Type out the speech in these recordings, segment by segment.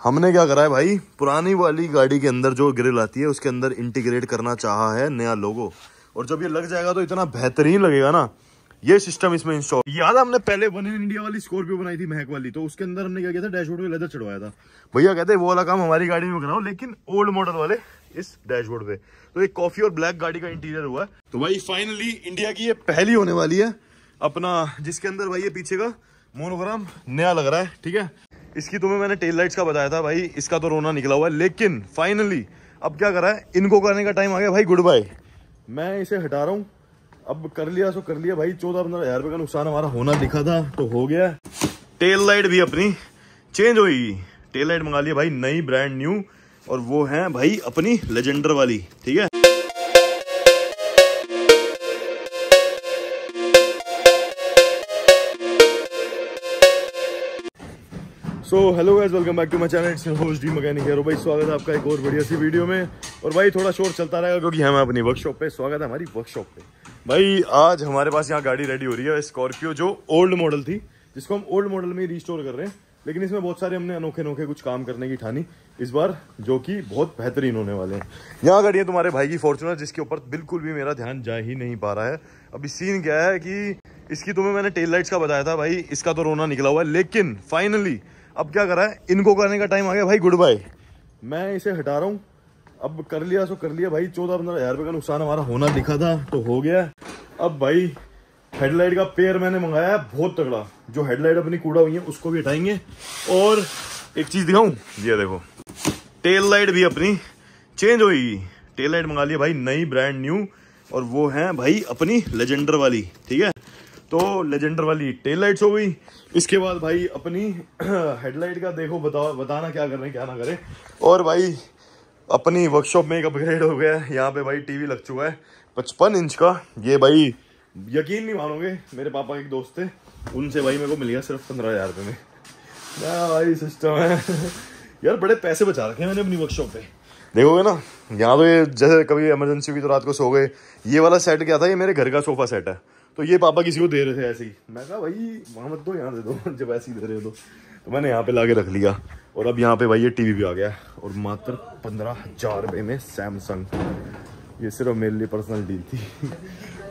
हमने क्या करा है भाई, पुरानी वाली गाड़ी के अंदर जो ग्रिल आती है उसके अंदर इंटीग्रेट करना चाहा है नया लोगो। और जब ये लग जाएगा तो इतना बेहतरीन लगेगा ना, ये सिस्टम इसमें इंस्टॉल। याद है हमने पहले वन इन इंडिया वाली स्कॉर्पियो बनाई थी महक वाली, तो उसके अंदर हमने क्या किया था, डैशबोर्ड में लेदर चढ़वाया था। भैया कहते हैं वो वाला काम हमारी गाड़ी में कराओ, लेकिन ओल्ड मॉडल वाले इस डैशबोर्ड पे। तो एक कॉफी और ब्लैक गाड़ी का इंटीरियर हुआ है। तो भाई फाइनली इंडिया की ये पहली होने वाली है अपना, जिसके अंदर भाई ये पीछे का मोनोग्राम नया लग रहा है। ठीक है, इसकी तुम्हें मैंने टेल लाइट्स का बताया था भाई, इसका तो रोना निकला हुआ है। लेकिन फाइनली अब क्या करा है, इनको करने का टाइम आ गया भाई, गुड बाय। मैं इसे हटा रहा हूँ, अब कर लिया सो कर लिया भाई। 14-15 हज़ार रुपये का नुकसान हमारा होना दिखा था तो हो गया। टेल लाइट भी अपनी चेंज होगी, टेल लाइट मंगा लिया भाई नई ब्रांड न्यू, और वो है भाई अपनी लेजेंडर वाली। ठीक है, so hello guys, welcome back to my channel, it's your host D mechanic here. भाई स्वागत है आपका एक और बढ़िया सी वीडियो में। और भाई थोड़ा शोर चलता रहेगा क्योंकि हम अपनी वर्कशॉप पे, स्वागत है हमारी वर्कशॉप पे। भाई आज हमारे पास यहाँ गाड़ी रेडी हो रही है, स्कॉर्पियो जो ओल्ड मॉडल थी, जिसको हम ओल्ड मॉडल में रिस्टोर कर रहे हैं। लेकिन इसमें बहुत सारे हमने अनोखे कुछ काम करने की ठानी इस बार, जो कि बहुत बेहतरीन होने वाले हैं। यहाँ गाड़ी है तुम्हारे भाई की फॉर्च्यूनर, जिसके ऊपर बिल्कुल भी मेरा ध्यान जा ही नहीं पा रहा है। अभी सीन क्या है कि इसकी तुम्हें मैंने टेल लाइट्स का बताया था भाई, इसका तो रोना निकला हुआ है। लेकिन फाइनली अब क्या करा है, इनको करने का टाइम आ गया भाई, गुड बाय। मैं इसे हटा रहा हूँ, अब कर लिया सो कर लिया भाई। 14-15 हज़ार रुपये का नुकसान हमारा होना दिखा था तो हो गया। अब भाई हेडलाइट का पेयर मैंने मंगाया है बहुत तगड़ा, जो हेडलाइट अपनी कूड़ा हुई है उसको भी हटाएंगे। और एक चीज दिखाऊं, ये देखो टेल लाइट भी अपनी चेंज होगी, टेल लाइट मंगा लिया भाई नई ब्रांड न्यू, और वो है भाई अपनी लेजेंडर वाली। ठीक है, तो लेजेंडर वाली टेल लाइट्स हो गई। इसके बाद भाई अपनी हेडलाइट का देखो, बताना क्या करें क्या ना करें। और भाई अपनी वर्कशॉप में एक अपग्रेड हो गया है, यहाँ पे भाई टीवी लग चुका है 55 इंच का। ये भाई यकीन नहीं मानोगे, मेरे पापा के एक दोस्त थे, उनसे भाई मेरे को मिल गया सिर्फ 15 हज़ार रुपये में। क्या भाई सिस्टम है यार, बड़े पैसे बचा रखे हैं मैंने अपनी वर्कशॉप पे। देखोगे ना यहाँ तो ये जैसे कभी इमरजेंसी हुई तो रात को सो गए। ये वाला सेट क्या था, ये मेरे घर का सोफा सेट है, तो ये पापा किसी को दे रहे थे ऐसे ही। मैं कहा भाई वहाँ मत दो, यहाँ दे दो जब ऐसे ही दे रहे हो तो मैंने यहाँ पे लाके रख लिया। और अब यहाँ पे भाई ये टीवी भी आ गया, और मात्र 15,000 रुपये में सैमसंग। ये सिर्फ मेरे लिए पर्सनल डील थी।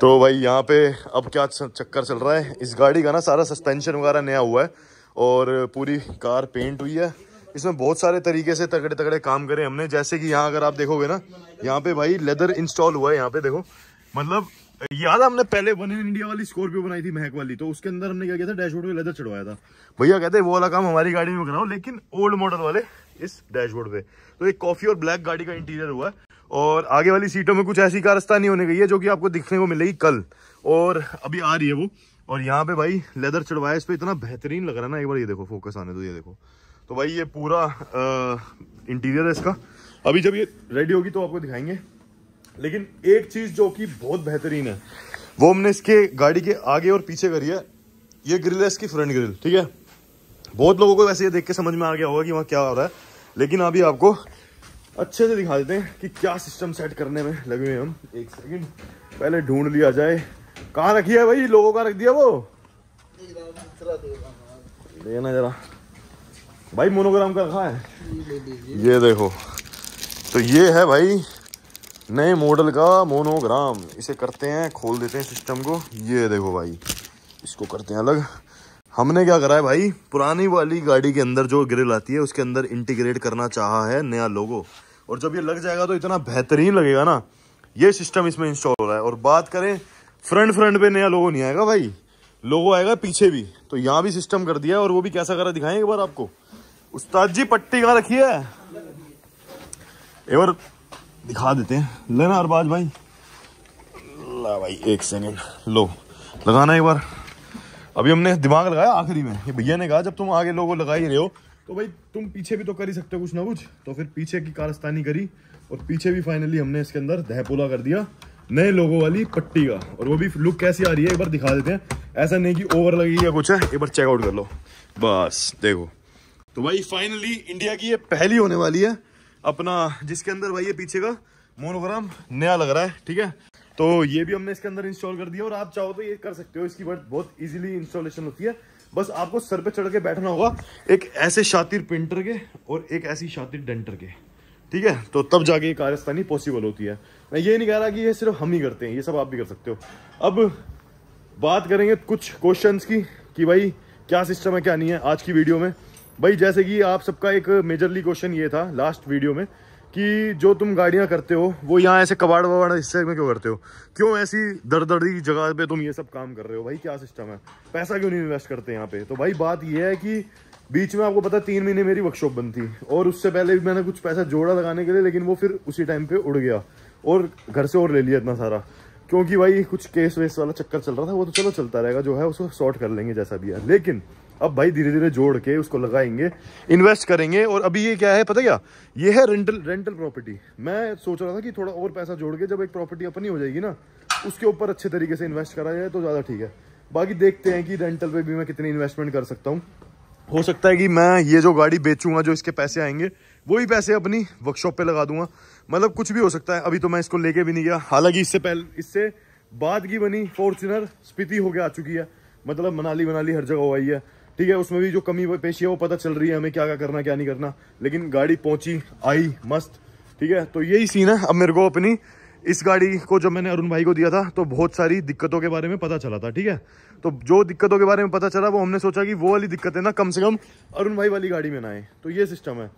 तो भाई यहाँ पे अब क्या चक्कर चल रहा है, इस गाड़ी का ना सारा सस्पेंशन वगैरह नया हुआ है, और पूरी कार पेंट हुई है। इसमें बहुत सारे तरीके से तगड़े तगड़े काम करे हमने। जैसे कि यहाँ अगर आप देखोगे ना, यहाँ पे भाई लेदर इंस्टॉल हुआ है। यहाँ पे देखो, मतलब याद है हमने पहले वन इन इंडिया वाली स्कॉर्पियो बनाई थी महक वाली, तो उसके अंदर हमने क्या किया था, डैशबोर्ड में लेदर चढ़वाया था। भैया कहते हैं वो वाला काम हमारी गाड़ी में कराओ, लेकिन ओल्ड मॉडल वाले इस डैशबोर्ड पे। तो एक कॉफी और ब्लैक गाड़ी का इंटीरियर हुआ है, और आगे वाली सीटों में कुछ ऐसी कारस्तानी होने गई है जो कि आपको दिखने को मिलेगी कल, और अभी आ रही है वो। और यहाँ पे भाई लेदर चढ़वाया, इस पे इतना बेहतरीन लग रहा है ना। एक बार ये देखो, फोकस आने दो, ये देखो। तो भाई ये पूरा इंटीरियर है इसका। अभी जब ये रेडी होगी तो आपको दिखाएंगे। लेकिन एक चीज जो कि बहुत बेहतरीन है, वो हमने इसके गाड़ी के आगे और पीछे करी है। ये ग्रिल है इसकी, फ्रंट ग्रिल। ठीक है, बहुत लोगों को वैसे ये देख के समझ में आ गया होगा कि वहाँ क्या हो रहा है, लेकिन अभी आपको अच्छे से दिखा देते हैं कि क्या सिस्टम सेट करने में लगे हुए हम। एक सेकंड पहले ढूंढ लिया जाए, कहाँ रखी है भाई, लोगों का रख दिया वो, देखना जरा भाई, मोनोग्राम का रखा है, ये देखो। तो ये है भाई नए मॉडल का मोनोग्राम। इसे करते हैं, खोल देते हैं सिस्टम को, ये देखो भाई, इसको करते हैं अलग। हमने क्या करा है भाई, पुरानी वाली गाड़ी के अंदर जो ग्रिल आती है उसके अंदर इंटीग्रेट करना चाहा है नया लोगो। और जब ये लग जाएगा तो इतना बेहतरीन लगेगा ना, ये सिस्टम इसमें इंस्टॉल हो रहा है। और बात करें फ्रंट पे नया लोगो नहीं आएगा भाई, लोगो आएगा पीछे भी। तो यहाँ भी सिस्टम कर दिया है, और वो भी कैसा करा दिखाएंगे एक बार आपको। उस्ताद जी पट्टी कहाँ रखी है, एक बार दिखा देते हैं। लेना अरबाज भाई, ला भाई एक सेकेंड, लो लगाना एक बार। अभी हमने दिमाग लगाया आखिरी में, ये भैया ने कहा जब तुम आगे लोगो लगा ही रहे हो तो भाई तुम पीछे भी तो कर ही सकते हो कुछ ना कुछ। तो फिर पीछे की कारस्तानी करी, और पीछे भी फाइनली हमने इसके अंदर दहपोला कर दिया नए लोगो वाली पट्टी का। और वो भी लुक कैसी आ रही है एक बार दिखा देते हैं। ऐसा नहीं कि ओवर लगी या कुछ है, एक बार चेकआउट कर लो बस, देखो। तो भाई फाइनली इंडिया की ये पहली होने वाली है अपना, जिसके अंदर भाई ये पीछे का मोनोग्राम नया लग रहा है। ठीक है, तो ये भी हमने इसके अंदर इंस्टॉल कर दिया, और आप चाहो तो ये कर सकते हो। इसकी बहुत इजीली इंस्टॉलेशन होती है। बस आपको सर पे चढ़ के बैठना होगा एक ऐसे शातिर पेंटर के और एक ऐसी शातिर डेंटर के, ठीक है। तो तब जाके ये कारस्तानी पॉसिबल होती है। मैं ये नहीं कह रहा कि ये सिर्फ हम ही करते हैं, ये सब आप भी कर सकते हो। अब बात करेंगे कुछ क्वेश्चंस की कि भाई क्या सिस्टम है क्या नहीं है आज की वीडियो में। भाई जैसे कि आप सबका एक मेजरली क्वेश्चन ये था लास्ट वीडियो में कि जो तुम गाड़ियां करते हो वो यहाँ ऐसे कबाड़ वबाड़ हिस्से में क्यों करते हो, क्यों ऐसी दर्दी जगह पे तुम ये सब काम कर रहे हो, भाई क्या सिस्टम है, पैसा क्यों नहीं इन्वेस्ट करते यहाँ पे। तो भाई बात ये है कि बीच में आपको पता 3 महीने मेरी वर्कशॉप बंद थी और उससे पहले भी मैंने कुछ पैसा जोड़ा लगाने के लिए, लेकिन वो फिर उसी टाइम पे उड़ गया और घर से और ले लिया इतना सारा, क्योंकि भाई कुछ केस वेस वाला चक्कर चल रहा था। वो तो चलो चलता रहेगा, जो है उसको सॉर्ट कर लेंगे जैसा भी है। लेकिन अब भाई धीरे धीरे जोड़ के उसको लगाएंगे, इन्वेस्ट करेंगे। और अभी ये क्या है पता क्या, ये है रेंटल प्रॉपर्टी। मैं सोच रहा था कि थोड़ा और पैसा जोड़ के जब एक प्रॉपर्टी अपनी हो जाएगी ना, उसके ऊपर अच्छे तरीके से इन्वेस्ट करा जाए तो ज़्यादा ठीक है। बाकी देखते हैं कि रेंटल पे भी मैं कितनी इन्वेस्टमेंट कर सकता हूँ। हो सकता है कि मैं ये जो गाड़ी बेचूंगा, जो इसके पैसे आएंगे वही पैसे अपनी वर्कशॉप पे लगा दूंगा, मतलब कुछ भी हो सकता है। अभी तो मैं इसको लेके भी नहीं गया। हालांकि इससे बाद की बनी फॉर्च्यूनर स्पीति होके आ चुकी है, मतलब मनाली हर जगह हो आई है, ठीक है। उसमें भी जो कमी पेशी है वो पता चल रही है हमें, क्या क्या करना क्या नहीं करना। लेकिन गाड़ी पहुंची आई मस्त, ठीक है। तो यही सीन है। अब मेरे को अपनी इस गाड़ी को जब मैंने अरुण भाई को दिया था तो बहुत सारी दिक्कतों के बारे में पता चला था, ठीक है। तो जो दिक्कतों के बारे में पता चला वो हमने सोचा कि वो वाली दिक्कतें ना कम से कम अरुण भाई वाली गाड़ी में ना आए। तो ये सिस्टम है।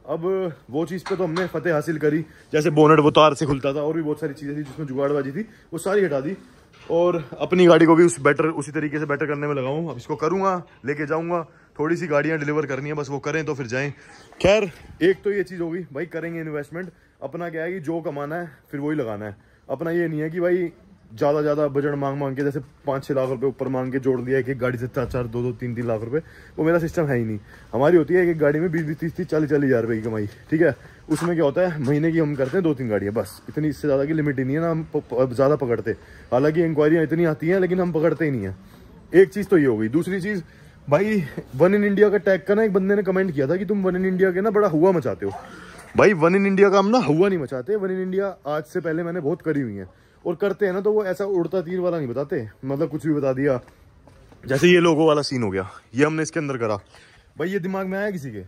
अब वो चीज़ पे तो हमने फतेह हासिल करी, जैसे बोनट वो तार से खुलता था और भी बहुत सारी चीज़ें थी जिसमें जुगाड़बाजी थी, वो सारी हटा दी और अपनी गाड़ी को भी उसी तरीके से बेटर करने में लगा हूँ। अब इसको करूँगा, लेके जाऊँगा, थोड़ी सी गाड़ियाँ डिलीवर करनी है, बस वो करें तो फिर जाएं। खैर एक तो ये चीज़ होगी भाई, करेंगे इन्वेस्टमेंट। अपना क्या है कि जो कमाना है फिर वही लगाना है। अपना ये नहीं है कि भाई ज़्यादा बजट मांग के जैसे 5-6 लाख रुपए ऊपर मांग के जोड़ दिया एक गाड़ी से 4-4, 2-2, 3-3 लाख रुपए। वो मेरा सिस्टम है ही नहीं। हमारी होती है एक गाड़ी में 20-20, 30-30, 40-40 हज़ार रुपये की कमाई, ठीक है। उसमें क्या होता है, महीने की हम करते हैं 2-3 गाड़ियाँ बस, इतनी, इससे ज़्यादा की लिमिट ही नहीं है ना, हम ज़्यादा पकड़ते। हालांकि इंक्वायरियाँ इतनी आती हैं लेकिन हम पकड़ते ही नहीं है। एक चीज़ तो ये हो गई। दूसरी चीज़ भाई, वन इन इंडिया का टैग का ना एक बंदे ने कमेंट किया था कि तुम वन इन इंडिया के ना बड़ा हुआ मचाते हो। भाई वन इन इंडिया का हम ना हुआ नहीं मचाते। वन इन इंडिया आज से पहले मैंने बहुत करी हुई है, और करते हैं ना तो वो ऐसा उड़ता तीर वाला नहीं बताते, मतलब कुछ भी बता दिया। जैसे ये लोगो वाला सीन हो गया, ये हमने इसके अंदर करा। भाई ये दिमाग में आया किसी के?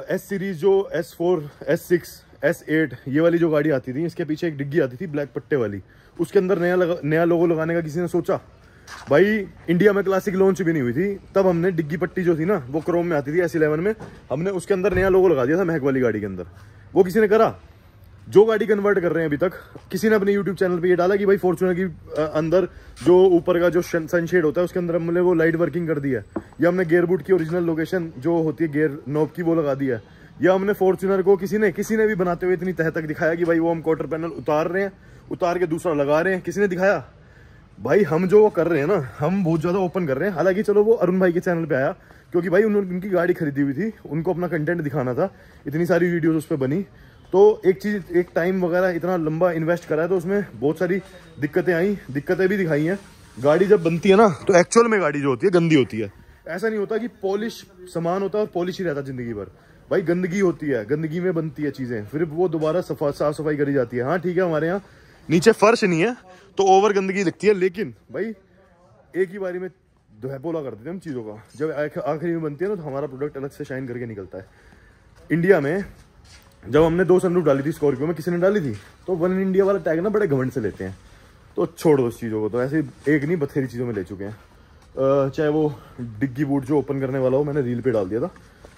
एस सीरीज जो S4, S6, S8 ये वाली जो गाड़ी आती थी, इसके पीछे एक डिग्गी आती थी ब्लैक पट्टे वाली, उसके अंदर नया लोगो लगाने का किसी ने सोचा? भाई इंडिया में क्लासिक लॉन्च भी नहीं हुई थी, तब हमने डिग्गी पट्टी जो थी ना वो क्रोम में आती थी S11 में, हमने उसके अंदर नया लोगो लगा दिया था महक वाली गाड़ी के अंदर। वो किसी ने करा? जो गाड़ी कन्वर्ट कर रहे हैं अभी तक, किसी ने अपने यूट्यूब चैनल पे ये डाला कि भाई फॉर्च्यूनर की अंदर जो ऊपर का जो सनशेड होता है उसके अंदर हमने वो लाइट वर्किंग कर दी है, या हमने गेयर बूट की ओरिजिनल लोकेशन जो होती है गेयर नॉब की वो लगा दी है, या हमने फॉर्च्यूनर को किसी ने भी बनाते हुए इतनी तह तक दिखाया कि भाई वो हम क्वार्टर पैनल उतार रहे हैं, उतार के दूसरा लगा रहे हैं, किसी ने दिखाया? भाई हम जो कर रहे हैं ना, हम बहुत ज़्यादा ओपन कर रहे हैं। हालांकि चलो वो अरुण भाई के चैनल पे आया क्योंकि भाई उनकी गाड़ी खरीदी हुई थी, उनको अपना कंटेंट दिखाना था, इतनी सारी वीडियोस उस पर बनी। तो एक टाइम वगैरह इतना लंबा इन्वेस्ट करा है तो उसमें बहुत सारी दिक्कतें आई, दिक्कतें भी दिखाई हैं। गाड़ी जब बनती है ना तो एक्चुअल में गाड़ी जो होती है गंदी होती है। ऐसा नहीं होता कि पॉलिश सामान होता है और पॉलिश ही रहता जिंदगी भर। भाई गंदगी होती है, गंदगी में बनती है चीज़ें, फिर वो दोबारा साफ सफाई करी जाती है। हाँ ठीक है, हमारे यहाँ नीचे फर्श नहीं है तो ओवर गंदगी दिखती है, लेकिन भाई एक ही बारी में धोला कर देते हैं हम चीज़ों का। जब आखिरी में बनती है ना तो हमारा प्रोडक्ट अलग से शाइन करके निकलता है। इंडिया में जब हमने 2 सनरूफ डाली थी स्कॉर्पियो में, किसी ने डाली थी, तो वन इन इंडिया वाला टैग ना बड़े घमंड से लेते हैं। तो छोड़ दो उस चीज़ों को, तो ऐसे एक नहीं बथेरी चीज़ों में ले चुके हैं। चाहे वो डिग्गी बूट जो ओपन करने वाला हो, मैंने रील पे डाल दिया था,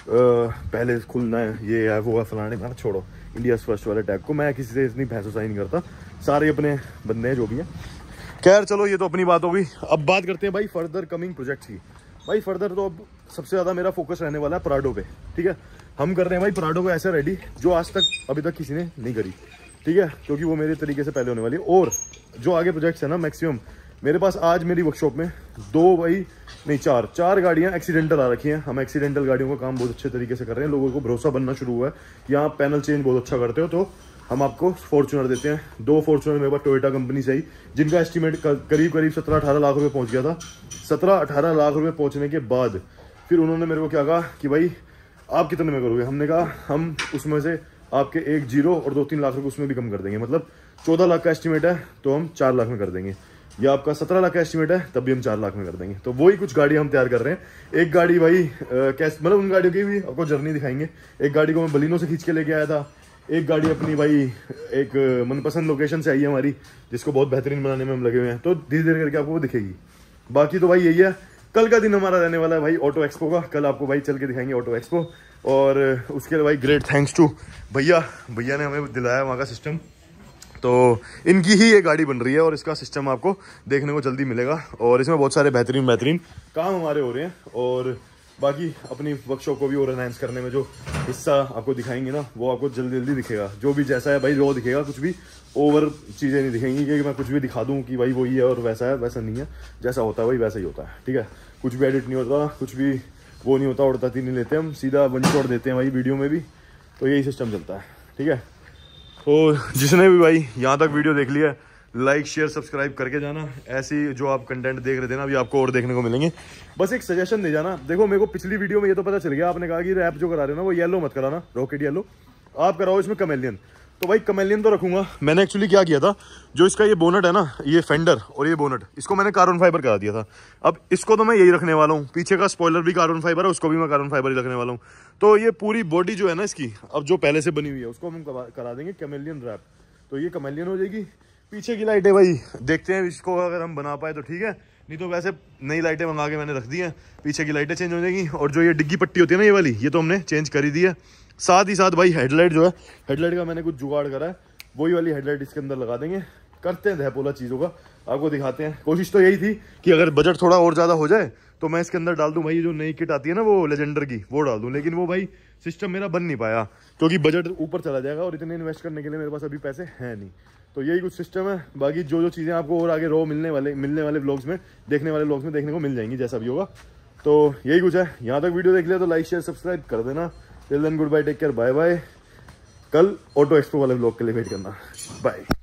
पहले खुलना है, ये है वो है फलाने, मैंने छोड़ो इंडिया फर्स्ट वाले टैग को। मैं किसी से इतनी भैंसोसाई नहीं करता, सारे अपने बंदे हैं जो भी हैं। खैर चलो ये तो अपनी बात हो गई। अब बात करते हैं भाई फर्दर कमिंग प्रोजेक्ट्स की। भाई फर्दर तो अब सबसे ज़्यादा मेरा फोकस रहने वाला है प्राडो पे, ठीक है। हम कर रहे हैं भाई प्राडो को ऐसे रेडी जो आज तक अभी तक किसी ने नहीं करी, ठीक है, क्योंकि वो मेरे तरीके से पहले होने वाली है। और जो आगे प्रोजेक्ट्स है ना, मैक्सिमम मेरे पास आज मेरी वर्कशॉप में 4 गाड़ियाँ एक्सीडेंटल आ रखी हैं। हम एक्सीडेंटल गाड़ियों का काम बहुत अच्छे तरीके से कर रहे हैं, लोगों को भरोसा बनना शुरू हुआ है कि आप पैनल चेंज बहुत अच्छा करते हो, तो हम आपको फॉर्च्यूनर देते हैं। 2 फॉर्च्यूनर मेरे पास टोयोटा कंपनी से ही, जिनका एस्टिमेट करीब 17-18 लाख रुपए पहुंच गया था। 17-18 लाख रुपए पहुंचने के बाद फिर उन्होंने मेरे को क्या कहा कि भाई आप कितने में करोगे? हमने कहा हम उसमें से आपके 1 0 और 2-3 लाख रुपए उसमें भी कम कर देंगे, मतलब 14 लाख का एस्टिमेट है तो हम 4 लाख में कर देंगे। ये आपका 17 लाख का एस्टिमेट है, तब भी हम 4 लाख में कर देंगे। तो वही कुछ गाड़ी हम तैयार कर रहे हैं। एक गाड़ी भाई कैसे, मतलब उन गाड़ियों की भी आपको जर्नी दिखाएंगे। एक गाड़ी को मैं बलिनो से खींच के लेके आया था, एक गाड़ी अपनी भाई एक मनपसंद लोकेशन से आई है हमारी, जिसको बहुत बेहतरीन बनाने में हम लगे हुए हैं। तो धीरे धीरे करके आपको वो दिखेगी। बाकी तो भाई यही है, कल का दिन हमारा रहने वाला है भाई ऑटो एक्सपो का। कल आपको भाई चल के दिखाएंगे ऑटो एक्सपो। और उसके लिए भाई ग्रेट थैंक्स टू भैया ने हमें दिलाया वहाँ का सिस्टम। तो इनकी ही ये गाड़ी बन रही है और इसका सिस्टम आपको देखने को जल्दी मिलेगा। और इसमें बहुत सारे बेहतरीन काम हमारे हो रहे हैं। और बाकी अपनी वर्कशॉप को भी और एनहांस करने में जो हिस्सा आपको दिखाएंगे ना, वो आपको जल्दी दिखेगा। जो भी जैसा है भाई वो दिखेगा, कुछ भी ओवर चीज़ें नहीं दिखेंगी कि मैं कुछ भी दिखा दूं कि भाई वही है और वैसा है। वैसा नहीं है, जैसा होता है भाई वैसा ही होता है। ठीक है, कुछ भी एडिट नहीं होता, कुछ भी वो नहीं होता, उड़ता नहीं लेते हम, सीधा वन शॉट देते हैं भाई वीडियो में भी। तो यही सिस्टम चलता है। ठीक है, तो जिसने भी भाई यहाँ तक वीडियो देख लिया, लाइक शेयर सब्सक्राइब करके जाना। ऐसी जो आप कंटेंट देख रहे थे ना, अभी आपको और देखने को मिलेंगे। बस एक सजेशन दे जाना। देखो मेरे को पिछली वीडियो में ये तो पता चल गया, आपने कहा कि रैप जो करा रहे हो ना वो येलो मत कराना, रॉकेट येलो आप कराओ, इसमें कमेलियन। तो भाई कमेलियन तो रखूंगा। मैंने एक्चुअली क्या किया था, जो इसका ये बोनट है ना, ये फेंडर और ये बोनट, इसको मैंने कार्बन फाइबर करा दिया था। अब इसको तो मैं यही रखने वाला हूँ। पीछे का स्पॉइलर भी कार्बन फाइबर है, उसको भी मैं कार्बन फाइबर ही रखने वाला हूँ। तो ये पूरी बॉडी जो है ना इसकी, अब जो पहले से बनी हुई है, उसको हम करा देंगे कमेलियन रैप। तो ये कमेलियन हो जाएगी। पीछे की लाइटें भाई देखते हैं, इसको अगर हम बना पाए तो ठीक है, नहीं तो वैसे नई लाइटें मंगा के मैंने रख दी हैं। पीछे की लाइटें चेंज हो जाएंगी। और जो ये डिग्गी पट्टी होती है ना, ये वाली, ये तो हमने चेंज कर ही दी है। साथ ही साथ भाई हेडलाइट जो है, हेडलाइट का मैंने कुछ जुगाड़ करा है, वही वाली हेडलाइट इसके अंदर लगा देंगे। करते हैं दहपोला चीज़ों का, आपको दिखाते हैं। कोशिश तो यही थी कि अगर बजट थोड़ा और ज़्यादा हो जाए तो मैं इसके अंदर डाल दूं भाई, जो नई किट आती है ना वो लेजेंडर की, वो डाल दूं। लेकिन वो भाई सिस्टम मेरा बन नहीं पाया, क्योंकि बजट ऊपर चला जाएगा और इतने इन्वेस्ट करने के लिए मेरे पास अभी पैसे हैं नहीं। तो यही कुछ सिस्टम है। बाकी जो चीज़ें आपको और आगे रो मिलने वाले व्लॉग्स में, देखने वाले व्लॉग्स में देखने को मिल जाएंगी, जैसा भी होगा। तो यही कुछ है। यहाँ तक वीडियो देख लिया तो लाइक शेयर सब्सक्राइब कर देना। Till then good bye, take care, bye bye. कल ऑटो एक्सपो वाले व्लॉग के लिए वेट करना। बाय।